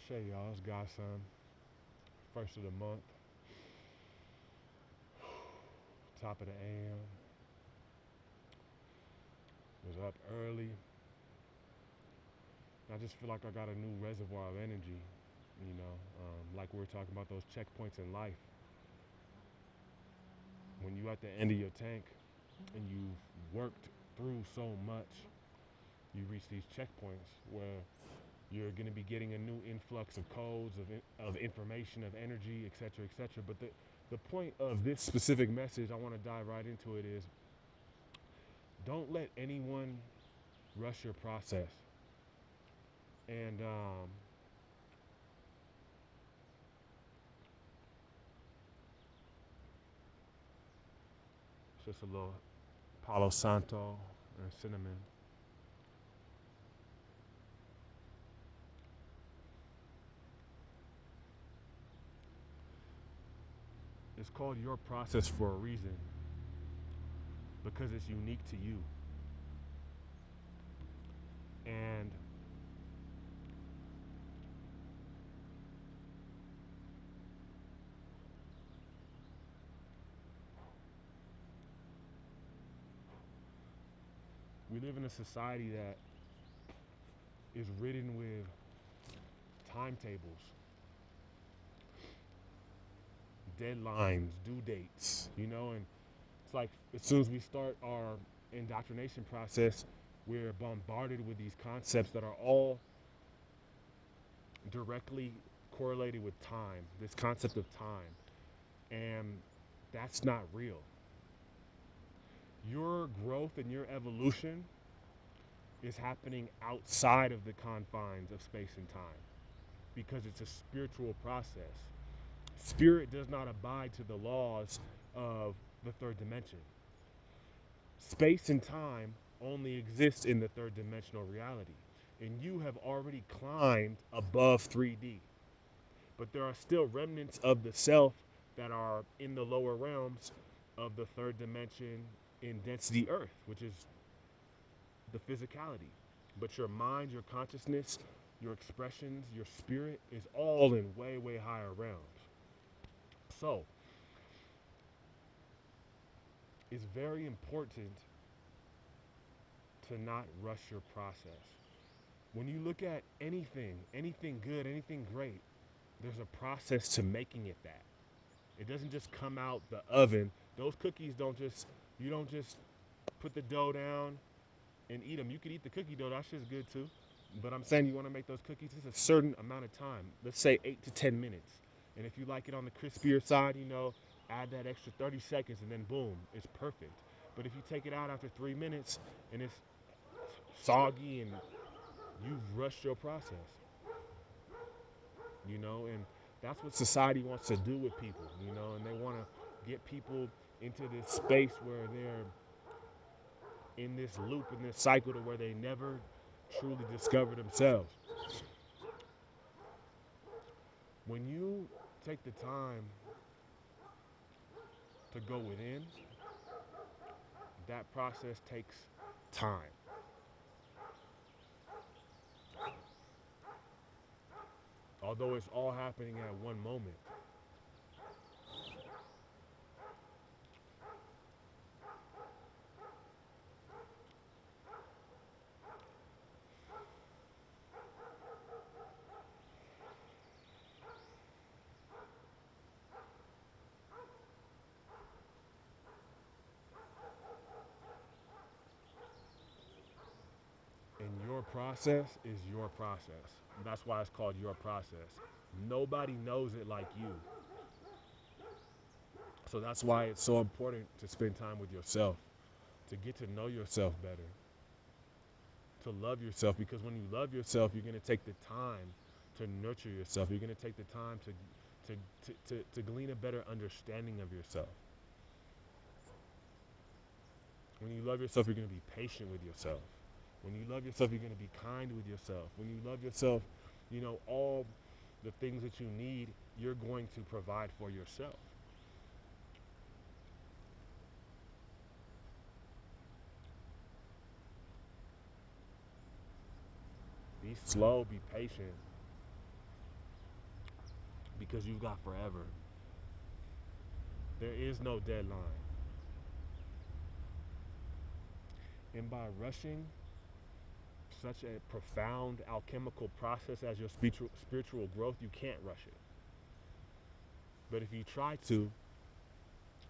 Shay, y'all. It's Godson. First of the month. Top of the AM. Was up early. I just feel like I got a new reservoir of energy. Like we were talking about those checkpoints in life. When you at the end of your tank and you've worked through so much, you reach these checkpoints where you're going to be getting a new influx of codes, of information, of energy, etc., etc. But the point of this specific message, I want to dive right into it, is don't let anyone rush your process. And it's just a little Palo Santo and cinnamon. It's called your process for a reason because it's unique to you. And we live in a society that is ridden with timetables, deadlines, due dates, and it's like as soon as we start our indoctrination process, we're bombarded with these concepts that are all directly correlated with time, this concept of time. And that's not real. Your growth and your evolution is happening outside of the confines of space and time because it's a spiritual process. Spirit does not abide to the laws of the third dimension. Space and time only exist in the third dimensional reality. And you have already climbed above 3D. But there are still remnants of the self that are in the lower realms of the third dimension in density Earth, which is the physicality. But your mind, your consciousness, your expressions, your spirit is all in way, way higher realms. So, it's very important to not rush your process. When you look at anything good, anything great, there's a process to making it that. It doesn't just come out the oven. Those cookies you don't just put the dough down and eat them. You could eat the cookie dough, that shit's good too. But I'm saying you want to make those cookies, it's a certain amount of time. Let's say 8 to 10 minutes. And if you like it on the crispier side, add that extra 30 seconds and then boom, it's perfect. But if you take it out after 3 minutes and it's soggy and you've rushed your process, and that's what society wants to do with people, and they want to get people into this space where they're in this loop, in this cycle to where they never truly discover themselves. When you take the time to go within, that process takes time. Although it's all happening at one moment. And your process is your process. That's why it's called your process. Nobody knows it like you. So that's why it's so important to spend time with yourself, to get to know yourself better, to love yourself. Because when you love yourself, you're going to take the time to nurture yourself. You're going to take the time to glean a better understanding of yourself. When you love yourself, you're going to be patient with yourself. When you love yourself, you're going to be kind with yourself. When you love yourself, all the things that you need, you're going to provide for yourself. Be slow, be patient. because you've got forever. There is no deadline. And by rushing such a profound alchemical process as your spiritual growth, you can't rush it. But if you try to,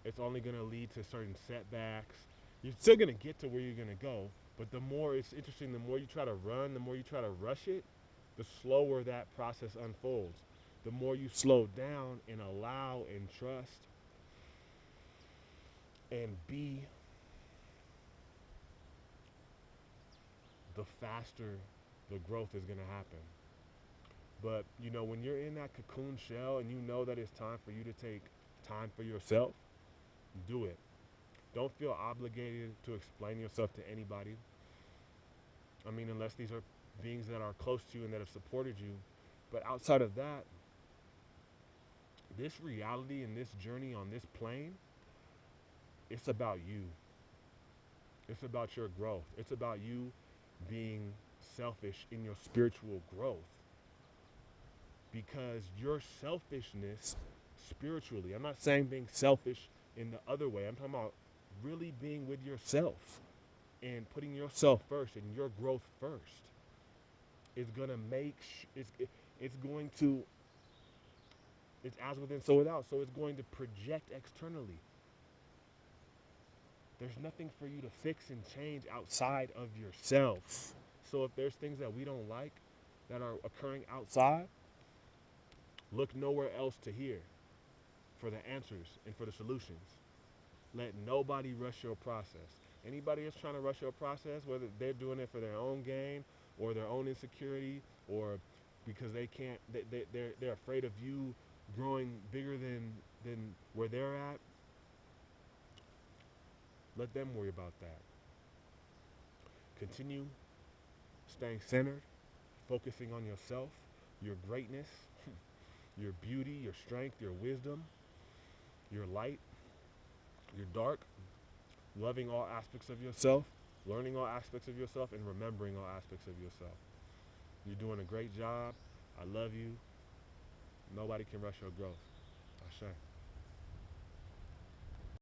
it's only going to lead to certain setbacks. You're still going to get to where you're going to go, but the more it's interesting, the more you try to run, the more you try to rush it, the slower that process unfolds. The more you slow down and allow and trust and be, the faster the growth is going to happen. But, when you're in that cocoon shell and you know that it's time for you to take time for yourself, do it. Don't feel obligated to explain yourself to anybody. I mean, unless these are beings that are close to you and that have supported you. But outside of that, this reality and this journey on this plane, it's about you. It's about your growth. It's about you being selfish in your spiritual growth. Because your selfishness spiritually, I'm not saying being selfish in the other way, I'm talking about really being with yourself and putting yourself first and your growth first is going to it's going to, it's as within so without, so it's going to project externally. There's nothing for you to fix and change outside of yourself. So if there's things that we don't like that are occurring outside, look nowhere else to hear for the answers and for the solutions. Let nobody rush your process. Anybody that's trying to rush your process, whether they're doing it for their own gain or their own insecurity or because they can't, they're afraid of you growing bigger than where they're at, let them worry about that. Continue staying centered, focusing on yourself, your greatness, your beauty, your strength, your wisdom, your light, your dark, loving all aspects of yourself, learning all aspects of yourself, and remembering all aspects of yourself. You're doing a great job. I love you. Nobody can rush your growth. Ashe.